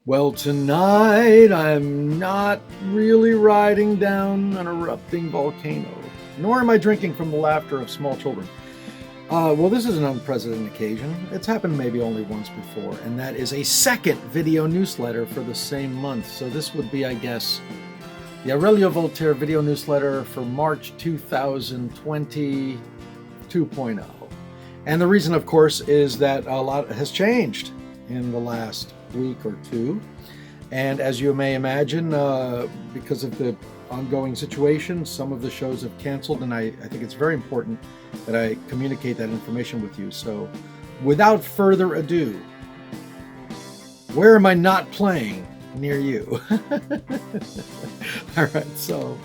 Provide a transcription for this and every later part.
Well, tonight I'm not really riding down an erupting volcano, nor am I drinking from the laughter of small children. Well, this is an unprecedented occasion. It's happened maybe only once before, and that is a second video newsletter for the same month. So this would be, I guess, the Aurelio Voltaire video newsletter for March 2020 2.0. And the reason, of course, is that a lot has changed in the last week or two. And as you may imagine, because of the ongoing situation, some of the shows have canceled, and I think it's very important that I communicate that information with you. So without further ado, where am I not playing near you? All right, so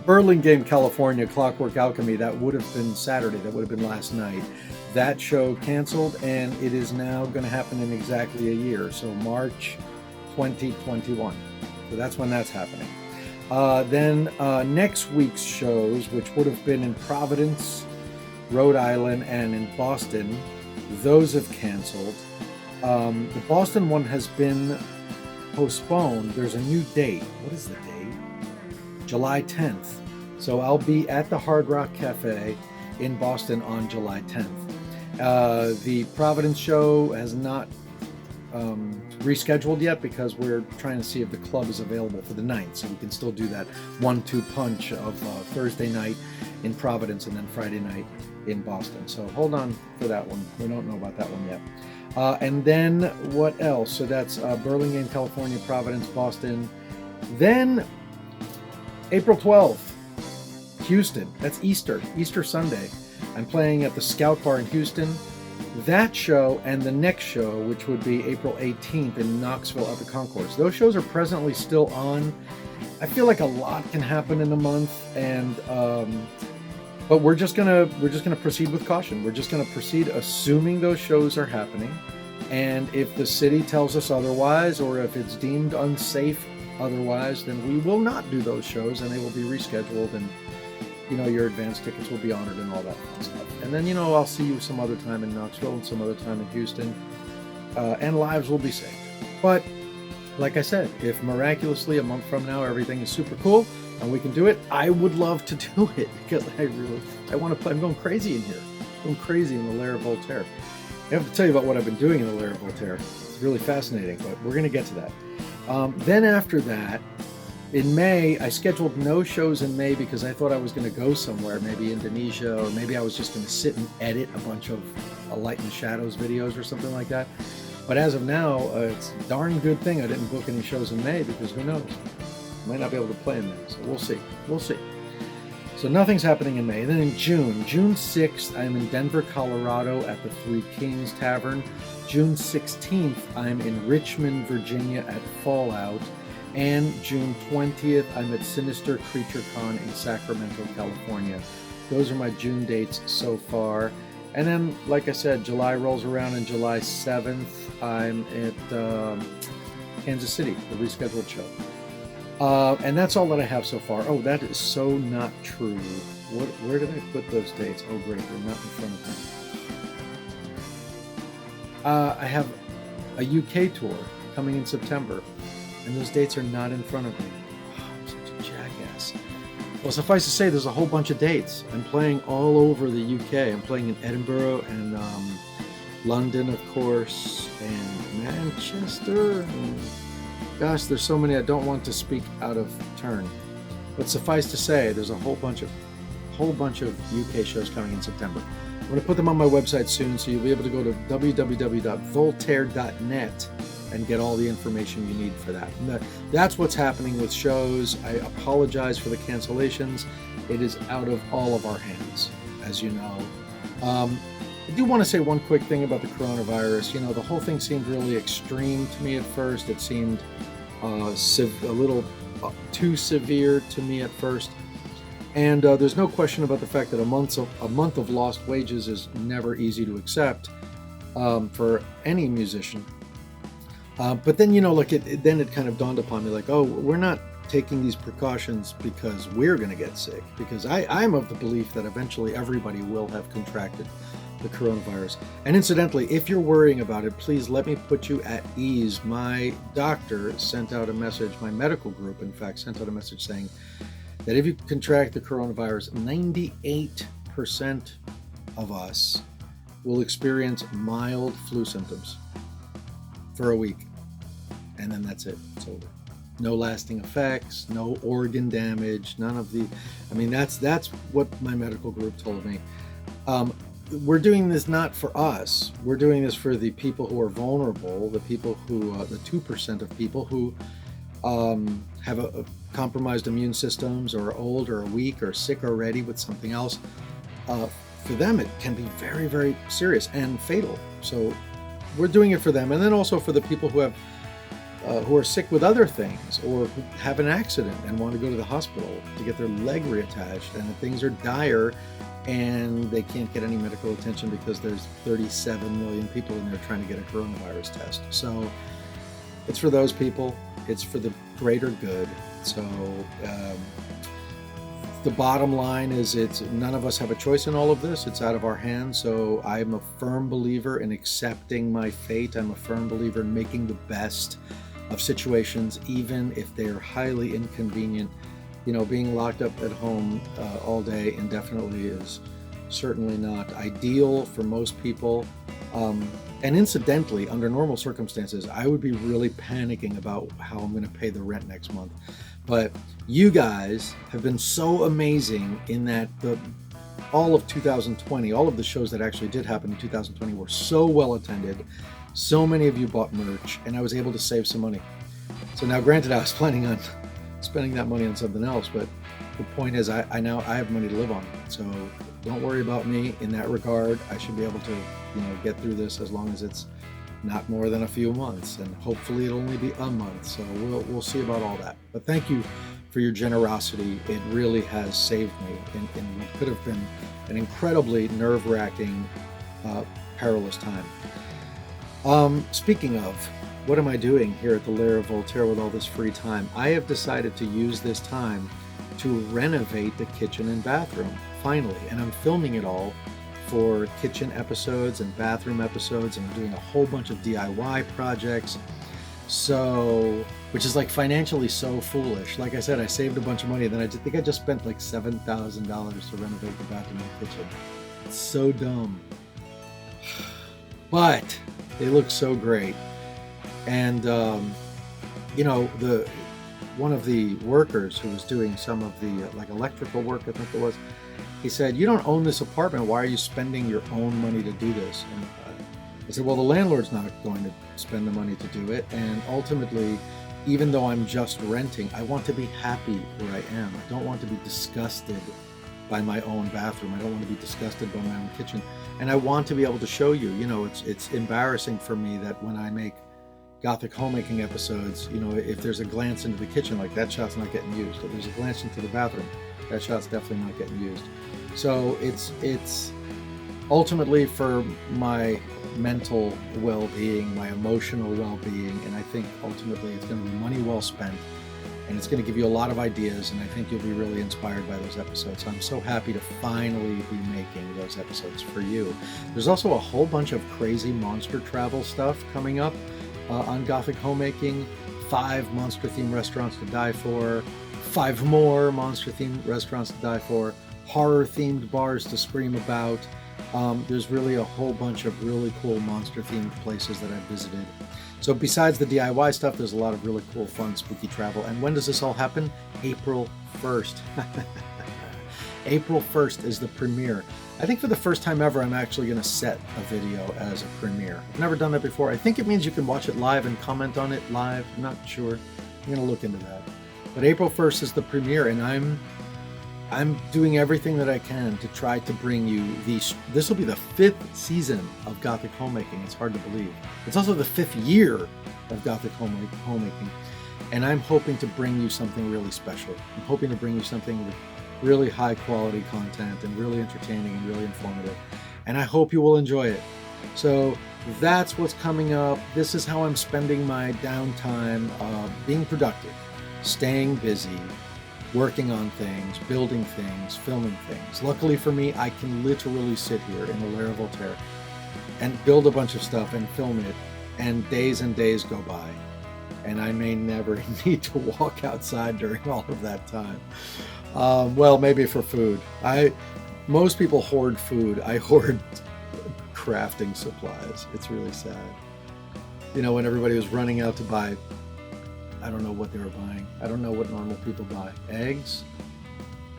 Burlingame, California, Clockwork Alchemy, that would have been Saturday, that would have been last night. That show canceled, and it is now going to happen in exactly a year, so March 2021. So that's when that's happening. Then next week's shows, which would have been in Providence, Rhode Island, and in Boston, those have canceled. The Boston one has been postponed. There's a new date. What is the date? July 10th. So I'll be at the Hardrock Cafe in Boston on July 10th. The Providence show has not rescheduled yet because we're trying to see if the club is available for the 9th, so we can still do that 1-2 punch of Thursday night in Providence and then Friday night in Boston. So hold on for that one. We don't know about that one yet. And then what else? So that's Burlingame, California, Providence, Boston. Then April 12th, Houston. That's Easter Sunday. I'm playing at the Scout Bar in Houston. That show and the next show, which would be April 18th in Knoxville at the Concourse. Those shows are presently still on. I feel like a lot can happen in a month, and but we're just gonna proceed with caution. We're just gonna proceed assuming those shows are happening, and if the city tells us otherwise, or if it's deemed unsafe otherwise, then we will not do those shows, and they will be rescheduled, and your advance tickets will be honored and all that fun stuff. And then, I'll see you some other time in Knoxville and some other time in Houston, and lives will be saved. But like I said, if miraculously a month from now everything is super cool and we can do it, I would love to do it because I want to play. I'm going crazy in here. I'm going crazy in the Lair of Voltaire. I have to tell you about what I've been doing in the Lair of Voltaire. It's really fascinating, but we're going to get to that. Then after that, in May, I scheduled no shows in May because I thought I was going to go somewhere, maybe Indonesia, or maybe I was just going to sit and edit a bunch of Light and Shadows videos or something like that. But as of now, it's a darn good thing I didn't book any shows in May because who knows? I might not be able to play in May, so we'll see. We'll see. So nothing's happening in May. Then in June 6th, I'm in Denver, Colorado at the Three Kings Tavern. June 16th, I'm in Richmond, Virginia at Fallout. And June 20th, I'm at Sinister CreatureCon in Sacramento, California. Those are my June dates so far. And then, like I said, July rolls around, and July 7th, I'm at Kansas City, the rescheduled show. And that's all that I have so far. Oh, that is so not true. Where did I put those dates? Oh, great, they're not in front of me. I have a UK tour coming in September. And those dates are not in front of me. Oh, I'm such a jackass. Well, suffice to say, there's a whole bunch of dates. I'm playing all over the UK. I'm playing in Edinburgh and London, of course, and Manchester. And gosh, there's so many I don't want to speak out of turn. But suffice to say, there's a whole bunch of UK shows coming in September. I'm going to put them on my website soon, so you'll be able to go to www.voltaire.net and get all the information you need for that. And that's what's happening with shows. I apologize for the cancellations. It is out of all of our hands, as you know. I do want to say one quick thing about the coronavirus. The whole thing seemed really extreme to me at first. It seemed a little too severe to me at first. And there's no question about the fact that a month of lost wages is never easy to accept for any musician. But then, then it kind of dawned upon me, like, oh, we're not taking these precautions because we're going to get sick, because I'm of the belief that eventually everybody will have contracted the coronavirus. And incidentally, if you're worrying about it, please let me put you at ease. My doctor sent out a message, my medical group, in fact, sent out a message saying that if you contract the coronavirus, 98% of us will experience mild flu symptoms for a week. And then that's it. It's over. No lasting effects, no organ damage, none of the, I mean, that's what my medical group told me. We're doing this not for us. We're doing this for the people who are vulnerable, the people who, the 2% of people who have a compromised immune systems, or are old or are weak or sick already with something else. For them, it can be very, very serious and fatal. So we're doing it for them. And then also for the people who have who are sick with other things, or who have an accident and want to go to the hospital to get their leg reattached, and things are dire and they can't get any medical attention because there's 37 million people in there trying to get a coronavirus test. So it's for those people. It's for the greater good. So the bottom line is, it's none of us have a choice in all of this. It's out of our hands. So I'm a firm believer in accepting my fate. I'm a firm believer in making the best of situations, even if they're highly inconvenient. You know, being locked up at home all day indefinitely is certainly not ideal for most people. And incidentally, under normal circumstances, I would be really panicking about how I'm going to pay the rent next month. But you guys have been so amazing in that all of 2020, all of the shows that actually did happen in 2020 were so well attended. So many of you bought merch, and I was able to save some money. So now, granted, I was planning on spending that money on something else, but the point is, I now have money to live on. So don't worry about me in that regard. I should be able to, get through this as long as it's not more than a few months, and hopefully it'll only be a month. So we'll see about all that. But thank you for your generosity. It really has saved me in what could have been an incredibly nerve-wracking, perilous time. Speaking of, what am I doing here at the Lair of Voltaire with all this free time? I have decided to use this time to renovate the kitchen and bathroom, finally. And I'm filming it all for kitchen episodes and bathroom episodes, and I'm doing a whole bunch of DIY projects. So, which is like financially so foolish. Like I said, I saved a bunch of money, and then I think I just spent like $7,000 to renovate the bathroom and kitchen. It's so dumb. But they look so great. And one of the workers who was doing some of the electrical work, I think it was, he said, "You don't own this apartment. Why are you spending your own money to do this?" And I said, "Well, the landlord's not going to spend the money to do it. And ultimately, even though I'm just renting, I want to be happy where I am. I don't want to be disgusted by my own bathroom. I don't want to be disgusted by my own kitchen. And I want to be able to show you, it's embarrassing for me that when I make Gothic homemaking episodes, if there's a glance into the kitchen, like that shot's not getting used. If there's a glance into the bathroom, that shot's definitely not getting used. So it's ultimately for my mental well-being, my emotional well-being, and I think ultimately it's going to be money well spent, and it's going to give you a lot of ideas, and I think you'll be really inspired by those episodes. So I'm so happy to finally be making those episodes for you. There's also a whole bunch of crazy monster travel stuff coming up on Gothic homemaking. 5 monster-themed restaurants to die for, 5 more monster-themed restaurants to die for, horror-themed bars to scream about. There's really a whole bunch of really cool monster-themed places that I've visited. So besides the DIY stuff, there's a lot of really cool, fun, spooky travel. And when does this all happen? April 1st. April 1st is the premiere. I think for the first time ever, I'm actually going to set a video as a premiere. I've never done that before. I think it means you can watch it live and comment on it live. I'm not sure. I'm going to look into that. But April 1st is the premiere, and I'm doing everything that I can to try to bring you this will be the 5th season of Gothic homemaking. It's hard to believe. It's also the 5th year of Gothic homemaking. And I'm hoping to bring you something really special. I'm hoping to bring you something with really high quality content and really entertaining and really informative. And I hope you will enjoy it. So that's what's coming up. This is how I'm spending my downtime, being productive. staying busy, working on things, building things, filming things. Luckily for me, I can literally sit here in the Lair of Voltaire and build a bunch of stuff and film it, and days go by. And I may never need to walk outside during all of that time. Well, maybe for food. Most people hoard food. I hoard crafting supplies. It's really sad. You know, when everybody was running out to buy, I don't know what they were buying. I don't know what normal people buy. Eggs?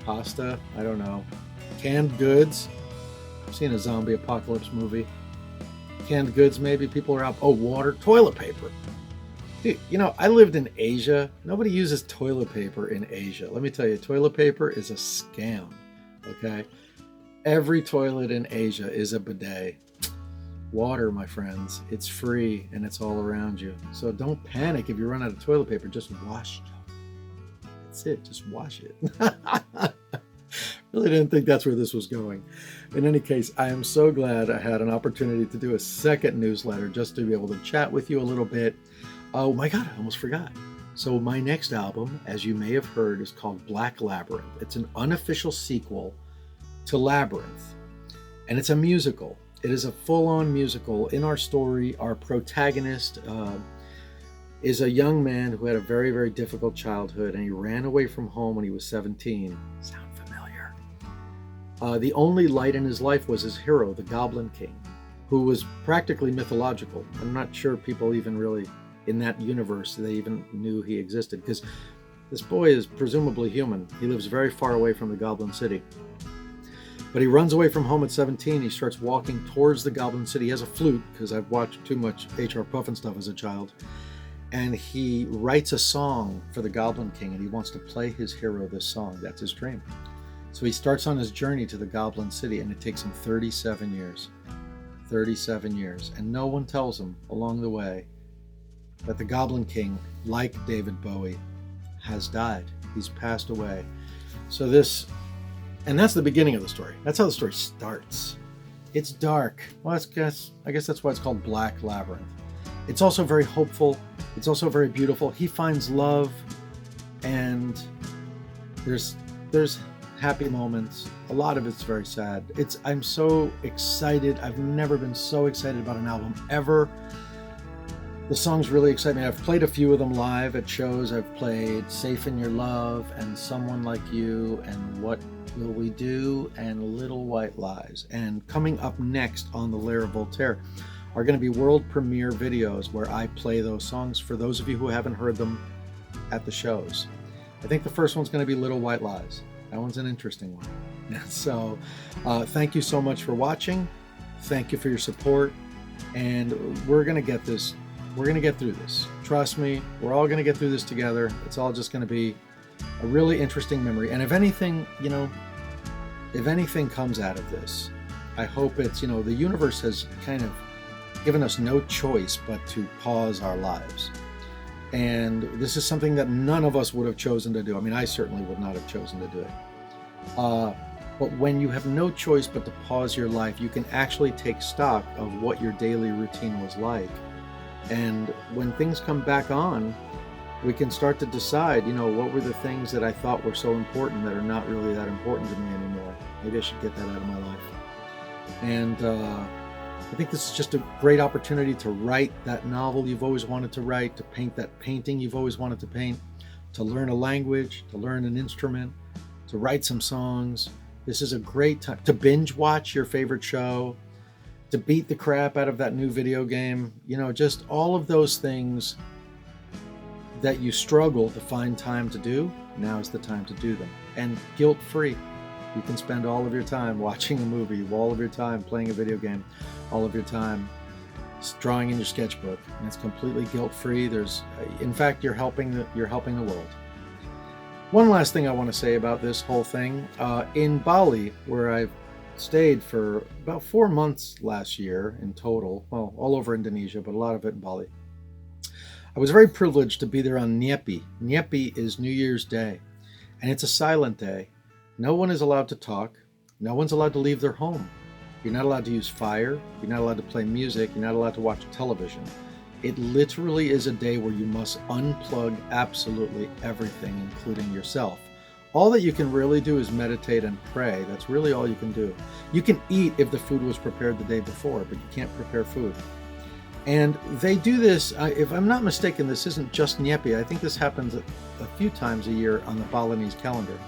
Pasta? I don't know. Canned goods? I've seen a zombie apocalypse movie. Canned goods, maybe people are out. Oh, water, toilet paper. Dude, you know, I lived in Asia. Nobody uses toilet paper in Asia. Let me tell you, toilet paper is a scam, okay? Every toilet in Asia is a bidet. Water, my friends, it's free and it's all around you. So don't panic if you run out of toilet paper. Just wash it. That's it. Just wash it. Really didn't think that's where this was going. In any case, I am so glad I had an opportunity to do a second newsletter just to be able to chat with you a little bit. Oh my God, I almost forgot. So my next album, as you may have heard, is called Black Labyrinth. It's an unofficial sequel to Labyrinth, and it's a musical. It is a full-on musical. In our story, our protagonist is a young man who had a very, very difficult childhood, and he ran away from home when he was 17. Sound familiar? The only light in his life was his hero, the Goblin King, who was practically mythological. I'm not sure people even really, in that universe, they even knew he existed, because this boy is presumably human. He lives very far away from the Goblin City. But he runs away from home at 17. He starts walking towards the Goblin City. He has a flute, because I've watched too much H.R. Puffin stuff as a child. And he writes a song for the Goblin King, and he wants to play his hero this song. That's his dream. So he starts on his journey to the Goblin City, and it takes him 37 years. 37 years. And no one tells him along the way that the Goblin King, like David Bowie, has died. He's passed away. So and that's the beginning of the story. That's how the story starts. It's dark. Well, I guess that's why it's called Black Labyrinth. It's also very hopeful. It's also very beautiful. He finds love, and there's happy moments. A lot of it's very sad. I'm so excited. I've never been so excited about an album ever. The songs really excite me. I've played a few of them live at shows. I've played Safe in Your Love and Someone Like You and What Will We Do and Little White Lies. And coming up next on the Lair of Voltaire are going to be world premiere videos where I play those songs for those of you who haven't heard them at the shows. I think the first one's going to be Little White Lies. That one's an interesting one. So thank you so much for watching. Thank you for your support. And we're going to get this. We're going to get through this. Trust me, we're all going to get through this together. It's all just going to be a really interesting memory. And if anything, if anything comes out of this, I hope it's, the universe has kind of given us no choice but to pause our lives. And this is something that none of us would have chosen to do. I mean, I certainly would not have chosen to do it. But when you have no choice but to pause your life, you can actually take stock of what your daily routine was like. And when things come back on, we can start to decide, what were the things that I thought were so important that are not really that important to me anymore. Maybe I should get that out of my life. And I think this is just a great opportunity to write that novel you've always wanted to write, to paint that painting you've always wanted to paint, to learn a language, to learn an instrument, to write some songs. This is a great time to binge watch your favorite show, to beat the crap out of that new video game, just all of those things that you struggle to find time to do. Now is the time to do them. And guilt-free. You can spend all of your time watching a movie, all of your time playing a video game, all of your time drawing in your sketchbook. And it's completely guilt-free. In fact, you're helping the world. One last thing I want to say about this whole thing. In Bali, where I've stayed for about 4 months last year in total, well, all over Indonesia, but a lot of it in Bali. I was very privileged to be there on Nyepi. Nyepi is New Year's Day, and it's a silent day. No one is allowed to talk. No one's allowed to leave their home. You're not allowed to use fire. You're not allowed to play music. You're not allowed to watch television. It literally is a day where you must unplug absolutely everything, including yourself. All that you can really do is meditate and pray. That's really all you can do. You can eat if the food was prepared the day before, but you can't prepare food. And they do this, if I'm not mistaken, this isn't just Nyepi. I think this happens a few times a year on the Balinese calendar.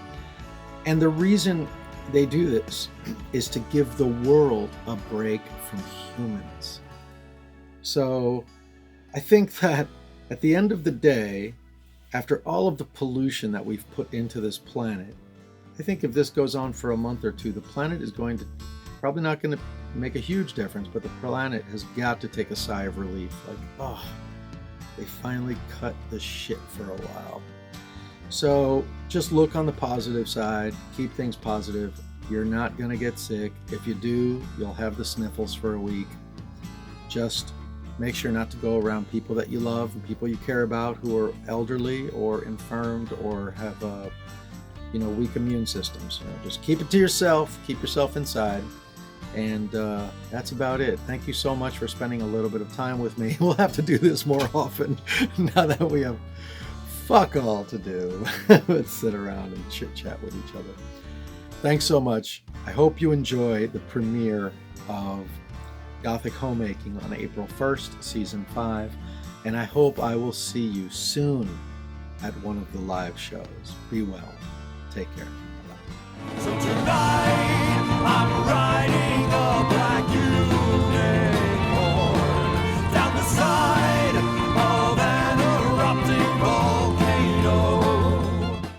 And the reason they do this is to give the world a break from humans. So I think that at the end of the day, after all of the pollution that we've put into this planet, I think if this goes on for a month or two, the planet is probably not going to make a huge difference, but the planet has got to take a sigh of relief. Like, oh, they finally cut the shit for a while. So just look on the positive side, keep things positive. You're not going to get sick. If you do, you'll have the sniffles for a week. Just make sure not to go around people that you love and people you care about who are elderly or infirmed or have weak immune systems. Just keep it to yourself, keep yourself inside. And that's about it. Thank you so much for spending a little bit of time with me. We'll have to do this more often now that we have fuck all to do but sit around and chit chat with each other. Thanks so much. I hope you enjoy the premiere of Gothic Homemaking on April 1st, Season 5, and I hope I will see you soon at one of the live shows. Be well. Take care. Bye-bye. So tonight